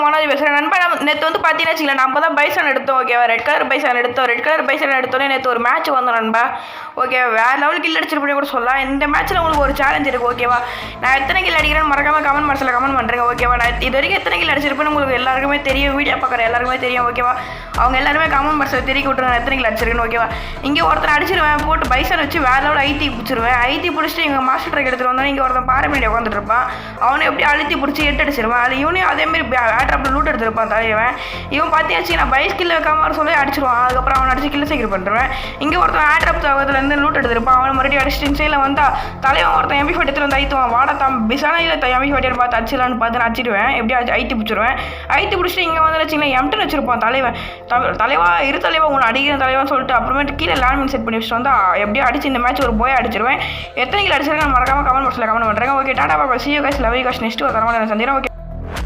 மனோஜ் பேசுகிறேன் நண்பா. நேற்று வந்து பார்த்தீங்கன்னா வச்சுக்கலாம், நம்ம தான் பைசான் எடுத்தோம் ஓகேவா. ரெட் கலர் பைசான் எடுத்தோன்னே நேற்று ஒரு மேட்ச் வந்தோம் நண்பா. ஓகே, வேறு லெவலுக்கு கில் அடிச்சிருப்பேன் கூட சொல்லலாம். இந்த மேட்ச்சில் உங்களுக்கு ஒரு சேலஞ்ச் இருக்குது ஓகேவா. நான் எத்தனை கில் அடிக்கிறேன்னு மறக்காமல் கமெண்ட் பாக்ஸில் கமெண்ட் பண்ணுறேன் ஓகேவா. நான் இது வரைக்கும் எத்தனை கில் அடிச்சிருப்பேன்னு உங்களுக்கு எல்லாருக்குமே தெரியும், வீடியோ பார்க்குற எல்லாருக்குமே தெரியும் ஓகேவா. அவங்க எல்லாருமே கமெண்ட் பாக்ஸில் தெரிய விட்டுருங்க எத்தனை கில் அடிச்சிருக்கேன்னு ஓகேவா. இங்கே ஒருத்தர் அடிச்சிருவேன் போட்டு பைசான் வச்சு வேறு லெவல் ஐடி பிடிச்சிருவேன். ஐடி பிடிச்சிட்டு எங்கள் மாஸ்டர் ட்ரக் எடுத்துகிட்டு வந்தோம். இங்கே ஒருத்தன் பாரம்பரிய உட்காந்துட்டு இருப்பான். அவனை எப்படி அழுத்தி பிடிச்சி 8 அடிச்சிருவான். அது இவனையும் அதேமாரி ஆட்ராப்பில் லூட் எடுத்துருப்பான் தலைவன். இவன் பார்த்தியாச்சு நான் பைஸ் கில்ல வைக்காம சொல்லி அடிச்சிருவான். அதுக்கப்புறம் அவனை அடிச்சு கில்ல சீக்கிரம் பண்ணுறேன். இங்கே ஒருத்தன் ஆட்ராப் தாவத்துலேருந்து லூட் எடுத்துருப்பான். அவனை மறுபடியும் அடிச்சிட்டு இன்சைடில் வந்தா தலைவன் ஒருத்தன் எம்பி ஃபோர்ட்டி எடுத்துட்டு வந்து ஐத்துவான். வாடா தான் பிசானா இல்லை எம்பி ஃபோர்ட்டியை பார்த்து அடிச்சிடலான்னு பார்த்து நான் அடிச்சிடுவேன். எப்படி ஐட்டி பிடிச்சிருவேன். ஐட்டி பிடிச்சிட்டு இங்கே வந்து வச்சிங்களேன் எம்டன் வச்சிருப்பான் தலைவன். தலைவா இரு தலைவா உன்னை அடிக்கிற தலைவன் சொல்லிட்டு அப்புறமேட்டு கீழே லேண்ட்மின் செட் பண்ணி வச்சுட்டு வந்தா எப்படியும் அடிச்சு இந்த மேட்ச் ஒரு போய் அடிச்சிருவேன். எத்தனை கிலோ அடிச்சிருக்கேன் மறக்காம கமெண்ட் பாக்ஸில் கமெண்ட் பண்ணுறேன். Okay, Tata Baba, see you guys, love you guys, next ஒரு தரமான சந்திரன். ஓகே.